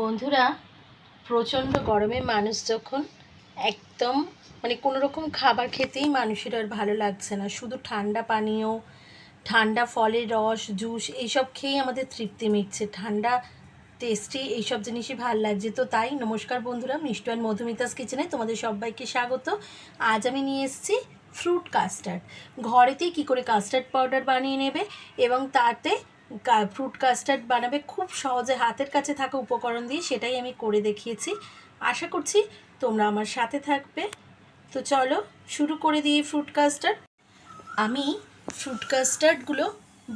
বন্ধুরা, প্রচণ্ড গরমে মানুষ যখন একদম কোনো রকম খাবার খেতেই মানুষের আর ভালো লাগছে না, শুধু ঠান্ডা পানীয়, ঠান্ডা ফলের রস, জুস এইসব খেয়েই আমাদের তৃপ্তি মিটছে। ঠান্ডা টেস্টি এইসব জিনিসই ভালো লাগছে। তো তাই নমস্কার বন্ধুরা, মিষ্টু অ্যান্ড মধুমিতাস কিচেনে তোমাদের সবাইকে স্বাগত। আজ আমি নিয়ে এসেছি ফ্রুট কাস্টার্ড। ঘরেতেই কী করে কাস্টার্ড পাউডার বানিয়ে নেবে এবং তাতে ফ্রুট কাস্টার্ড বানাবে খুব সহজে, হাতের কাছে থাকা উপকরণ দিয়ে, সেটাই আমি করে দেখিয়েছি। আশা করছি তোমরা আমার সাথে থাকবে। তো চলো শুরু করে দিই ফ্রুট কাস্টার্ড। আমি ফ্রুট কাস্টার্ডগুলো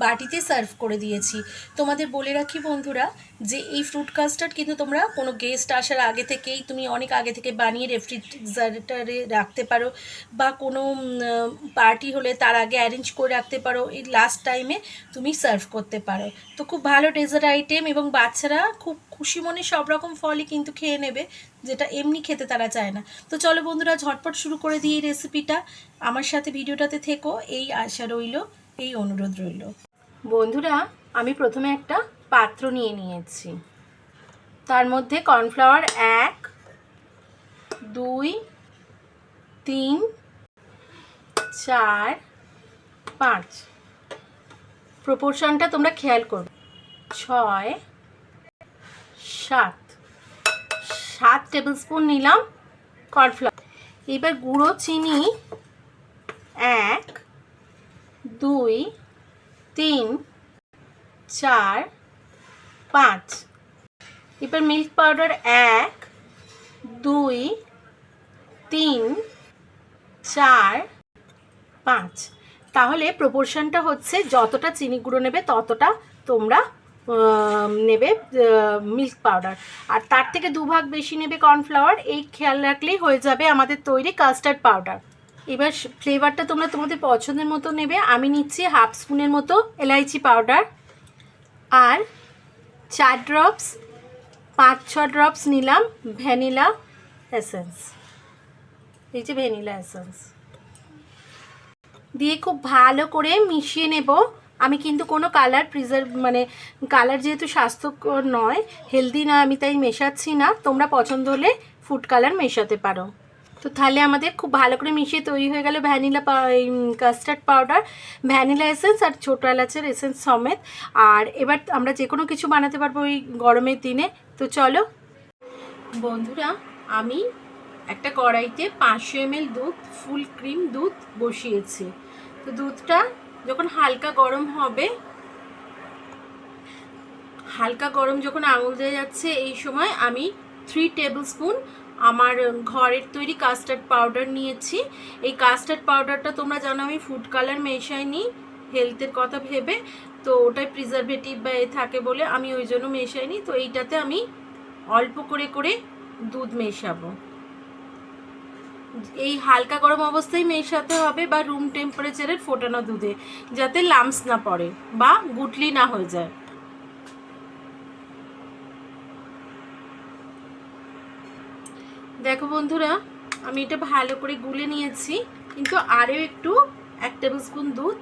বাটিতে সার্ভ করে দিয়েছি। তোমাদের বলে রাখি বন্ধুরা, যে এই ফ্রুট কাস্টার্ড কিন্তু তোমরা কোনো গেস্ট আসার আগে থেকেই তুমি অনেক আগে থেকে বানিয়ে রেফ্রিজারেটরে রাখতে পারো, বা কোনো পার্টি হলে তার আগে অ্যারেঞ্জ করে রাখতে পারো, এই লাস্ট টাইমে তুমি সার্ভ করতে পারো। তো খুব ভালো ডেজার্ট আইটেম, এবং বাচ্চারা খুব খুশি মনে সব রকম ফলই কিন্তু খেয়ে নেবে, যেটা এমনি খেতে তারা চায় না। তো চলো বন্ধুরা, ঝটপট শুরু করে দিই এই রেসিপিটা। আমার সাথে ভিডিওটাতে থেকো, এই আশা রইল, এই অনুরোধ রইল। বন্ধুরা, আমি প্রথমে একটা পাত্র নিয়ে নিয়েছি, তার মধ্যে কর্নফ্লাওয়ার 1, 2, 3, 4, 5, প্রপোর্শনটা তোমরা খেয়াল করবে, 6, 7 টেবিল স্পুন নিলাম কর্নফ্লাওয়ার। এবার গুঁড়ো চিনি 1, 2, 3, 4, 5। এবার মিল্ক পাউডার 1, 2, 3, 4, 5। তাহলে প্রপোর্শনটা হচ্ছে, যতটা চিনি গুঁড়ো নেবে ততটা তোমরা নেবে মিল্ক পাউডার, আর তার থেকে 2 ভাগ বেশি নেবে কর্নফ্লাওয়ার। এই খেয়াল রাখলেই হয়ে যাবে আমাদের তৈরি কাস্টার্ড পাউডার। এবার ফ্লেভারটা তোমরা তোমাদের পছন্দের মতো নেবে। আমি নিচ্ছি হাফ স্পুনের মতো এলাইচি পাউডার, আর 4 ড্রপস 5-6 ড্রপস নিলাম ভ্যানিলা এসেন্স। এই যে ভ্যানিলা এসেন্স দিয়ে খুব ভালো করে মিশিয়ে নেব। আমি কিন্তু কোনো কালার কালার যেহেতু স্বাস্থ্যকর নয়, হেলদি নয়, আমি তাই মেশাচ্ছি না। তোমরা পছন্দ হলে ফুড কালার মেশাতে পারো। তো তাহলে আমাদের খুব ভালো করে মিশিয়ে তৈরি হয়ে গেল vanilla custard powder, vanilla essence আর ছোটো এলাচের এসেন্স সমেত। আর এবার আমরা যে কোনো কিছু বানাতে পারবো এই গরমের দিনে। তো চলো বন্ধুরা, আমি একটা কড়াইতে 500 ml দুধ, ফুল ক্রিম দুধ বসিয়েছি। তো দুধটা যখন হালকা গরম হবে, হালকা গরম যখন আঙুল দিয়ে যাচ্ছে, এই সময় আমি 3 টেবিল স্পুন আমার ঘরের তৈরি কাস্টার্ড পাউডার নিয়েছি। এই কাস্টার্ড পাউডারটা তোমরা জানো আমি ফুড কালার মেশাইনি, হেলথের কথা ভেবে। তো ওটাই প্রিজারভেটিভ বা থাকে বলে আমি ওই জন্য মেশাইনি। তো এইটাতে আমি অল্প করে করে দুধ মেশাবো। এই হালকা গরম অবস্থায় মেশাতে হবে, বা রুম টেম্পারেচারের ফোটানো দুধে, যাতে লাম্পস না পড়ে বা গুটলি না হয়ে যায়। দেখো বন্ধুরা, আমি এটা ভালো করে গুলে নিয়েছি, কিন্তু আরও একটু 1 টেবিল স্পুন দুধ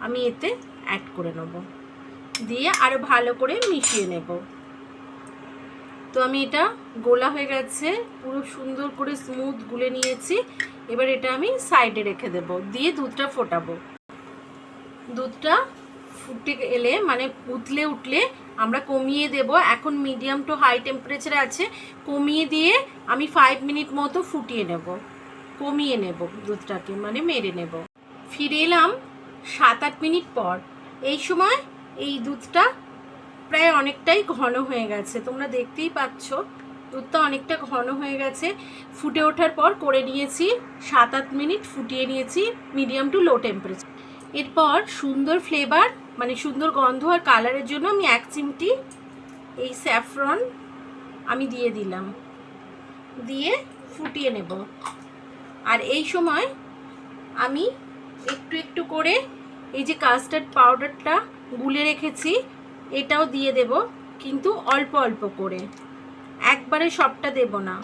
আমি এতে অ্যাড করে নেব, দিয়ে আরও ভালো করে মিশিয়ে নেব। তো আমি এটা গোলা হয়ে গেছে, পুরো সুন্দর করে স্মুথ গুলে নিয়েছি। এবার এটা আমি সাইডে রেখে দেব, দিয়ে দুধটা ফোটাবো। দুধটা ফুটে এলে উঠলে আমরা কমিয়ে দেব। এখন মিডিয়াম টু হাই টেম্পারেচারে আছে, কমিয়ে দিয়ে আমি 5 মিনিট মতো ফুটিয়ে নেব, কমিয়ে নেব দুধটাকে, মেরে নেব। ফিরে এলাম 7-8 মিনিট পর। এই সময় এই দুধটা প্রায় অনেকটাই ঘন হয়ে গেছে, তোমরা দেখতেই পাচ্ছ দুধটা অনেকটা ঘন হয়ে গেছে। ফুটে ওঠার পর করে নিয়েছি 7-8 মিনিট ফুটিয়ে নিয়েছি মিডিয়াম টু লো টেম্পারেচার। এরপর সুন্দর ফ্লেভার, সুন্দর গন্ধ আর কালারের জন্য আমি 1 চিমটি এই স্যাফরন আমি দিয়ে দিলাম, দিয়ে ফুটিয়ে নেব। আর এই সময় আমি একটু একটু করে এই যে কাস্টার্ড পাউডারটা গুলে রেখেছি এটাও দিয়ে দেব, কিন্তু অল্প অল্প করে, একবারে সবটা দেব না।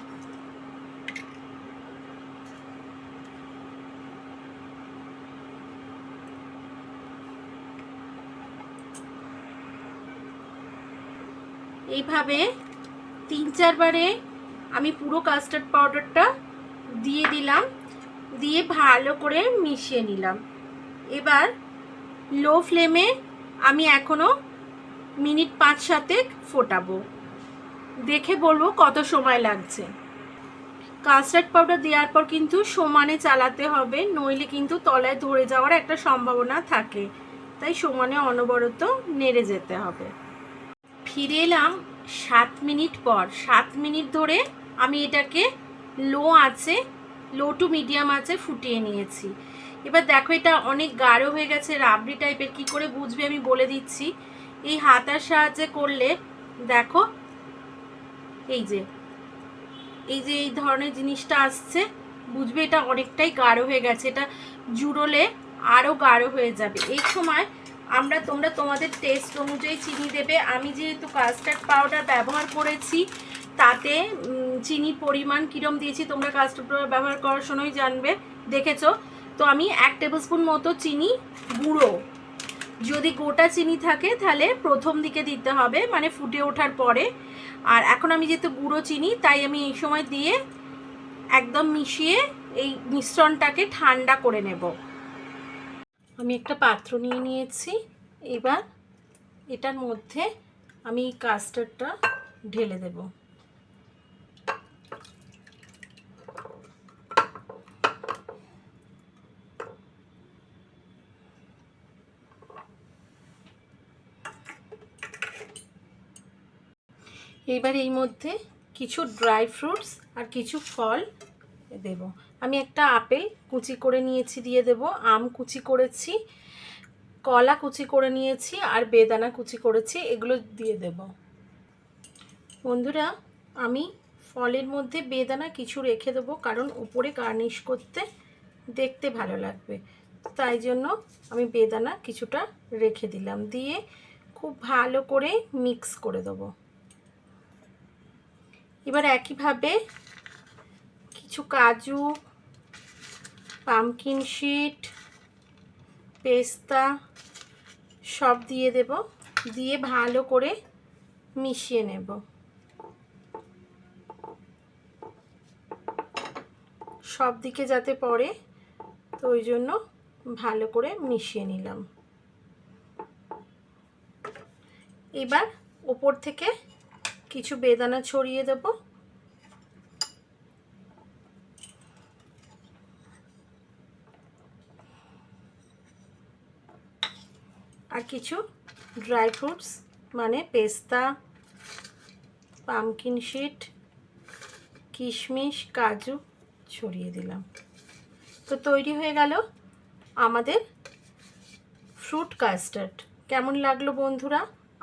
এইভাবে 3-4 বারে আমি পুরো কাস্টার্ড পাউডারটা দিয়ে দিলাম, দিয়ে ভালো করে মিশিয়ে নিলাম। এবার লো ফ্লেমে আমি এখনো মিনিট 5-7 ফোটাবো, দেখে বলবো কত সময় লাগছে। কাস্টার্ড পাউডার দেওয়ার পর কিন্তু সমানে চালাতে হবে, নইলে কিন্তু তলায় ধরে যাওয়ার একটা সম্ভাবনা থাকে, তাই সমানে অনবরত নেড়ে যেতে হবে। ফিরে এলাম 7 মিনিট পর। 7 মিনিট ধরে আমি এটাকে লো টু মিডিয়াম আছে ফুটিয়ে নিয়েছি। এবার দেখো এটা অনেক গাঢ় হয়ে গেছে, রাবড়ি টাইপের। কি করে বুঝবে আমি বলে দিচ্ছি। এই হাতার সাহায্যে করলে দেখো এই যে এই ধরনের জিনিসটা আসছে, বুঝবে এটা অনেকটাই গাঢ় হয়ে গেছে। এটা জুড়োলে আরও গাঢ় হয়ে যাবে। এই সময় তোমরা তোমাদের টেস্ট অনুযায়ী চিনি দেবে। আমি যেহেতু কাস্টার্ড পাউডার ব্যবহার করেছি, তাতে চিনির পরিমাণ কীরকম দিয়েছি তোমরা কাস্টার্ড পাউডার ব্যবহার করার সময় জানবে, দেখেছো তো। আমি 1 টেবিল স্পুন মতো চিনি গুঁড়ো, যদি গোটা চিনি থাকে তাহলে প্রথম দিকে দিতে হবে, মানে ফুটে ওঠার পরে। আর এখন আমি যেহেতু গুঁড়ো চিনি, তাই আমি এই সময় দিয়ে একদম মিশিয়ে এই মিশ্রণটাকে ঠান্ডা করে নেব। আমি একটা পাত্র নিয়ে নিয়েছি। এবার এটার মধ্যে আমি কাস্টার্ডটা ঢেলে দেব। এবার এই মধ্যে কিছু ড্রাই ফ্রুটস আর কিছু ফল দেব। আমি একটা আপেল কুচি করে নিয়েছি, দিয়ে দেব। আম কুচি করেছি, কলা কুচি করে নিয়েছি, আর বেদানা কুচি করেছি, এগুলো দিয়ে দেব। বন্ধুরা, আমি ফলের মধ্যে বেদানা কিছু রেখে দেবো, কারণ উপরে গার্নিশ করতে দেখতে ভালো লাগবে, তাই জন্য আমি বেদানা কিছুটা রেখে দিলাম। দিয়ে খুব ভালো করে মিক্স করে দেবো। এবার একইভাবে কিছু কাজু, পামকিন সিড, পেস্তা সব দিয়ে দেব, দিয়ে ভালো করে মিশিয়ে নেব। সব দিকে যাতে পড়ে, তো ওই জন্য ভালো করে মিশিয়ে নিলাম। এবার ওপর থেকে কিছু বেদানা ছড়িয়ে দেব। আর কিছু ড্রাই ফ্রুটস মানে পেস্তা, পামকিন সিড, কিশমিশ, কাজু ছড়িয়ে দিলাম। তো তৈরি হয়ে গেল আমাদের ফ্রুট কাস্টার্ড। কেমন লাগলো বন্ধুরা?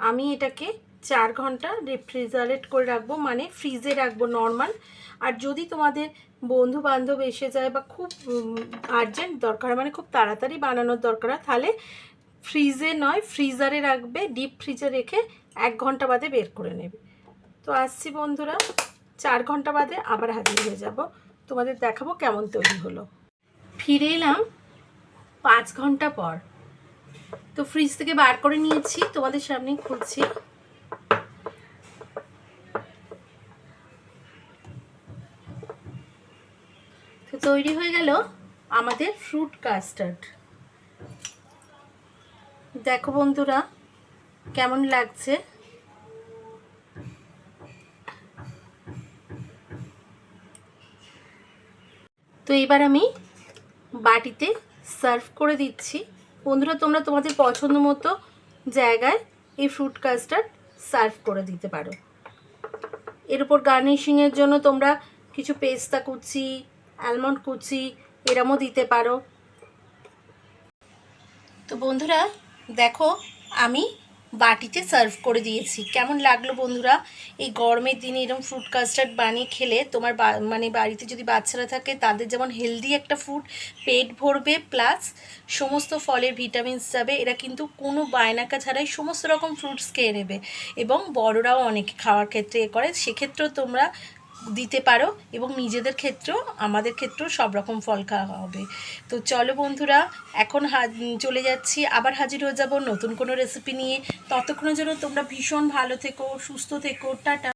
আমি এটাকে 4 ঘন্টা রেফ্রিজারেট করে রাখবো, মানে ফ্রিজে রাখবো নর্মাল। আর যদি তোমাদের বন্ধু বান্ধব এসে যায় বা খুব আর্জেন্ট দরকার, মানে খুব তাড়াতাড়ি বানানোর দরকার, তাহলে ফ্রিজে নয় ফ্রিজারে রাখবে। ডিপ ফ্রিজে রেখে 1 ঘন্টা বাদে বের করে নেবে। তো আসছি বন্ধুরা, 4 ঘন্টা বাদে আবার হাজির হয়ে যাব, তোমাদের দেখাবো কেমন তৈরি হলো। ফিরে এলাম 5 ঘন্টা পর। তো ফ্রিজ থেকে বার করে নিয়েছি, তোমাদের সামনেই খুলছি। তো তৈরি হয়ে গেল আমাদের ফ্রুট কাস্টার্ড। দেখো বন্ধুরা কেমন লাগছে। তো এবার আমি বাটিতে সার্ভ করে দিচ্ছি। বন্ধুরা, তোমরা তোমাদের পছন্দ মতো জায়গায় এই ফ্রুট কাস্টার্ড সার্ভ করে দিতে পারো। এর উপর গার্নিশিংয়ের জন্য তোমরা কিছু পেস্তা কুচি, আলমন্ড কুচি এরমও দিতে পারো। তো বন্ধুরা দেখো, আমি বাটিতে সার্ভ করে দিয়েছি। কেমন লাগলো বন্ধুরা? এই গরমের দিনে এরকম ফ্রুট কাস্টার্ড বানিয়ে খেলে তোমার মানে বাড়িতে যদি বাচ্চারা থাকে, তাদের যেমন হেলদি একটা ফুড, পেট ভরবে, প্লাস সমস্ত ফলের ভিটামিনস যাবে। এরা কিন্তু কোনো বায়নাকা ছাড়াই সমস্ত রকম ফ্রুটস খেয়ে নেবে, এবং বড়রাও অনেকে খাওয়ার ক্ষেত্রে এ করে, সেক্ষেত্রেও তোমরা দিতে পারো, এবং নিজেদের ক্ষেত্রেও আমাদের ক্ষেত্রেও সব রকম ফল খাওয়া হবে। তো চলো বন্ধুরা, এখন চলে যাচ্ছি, আবার হাজির হয়ে যাব নতুন কোনো রেসিপি নিয়ে। ততক্ষণের জন্য তোমরা ভীষণ ভালো থেকো, সুস্থ থেকো, টাটা।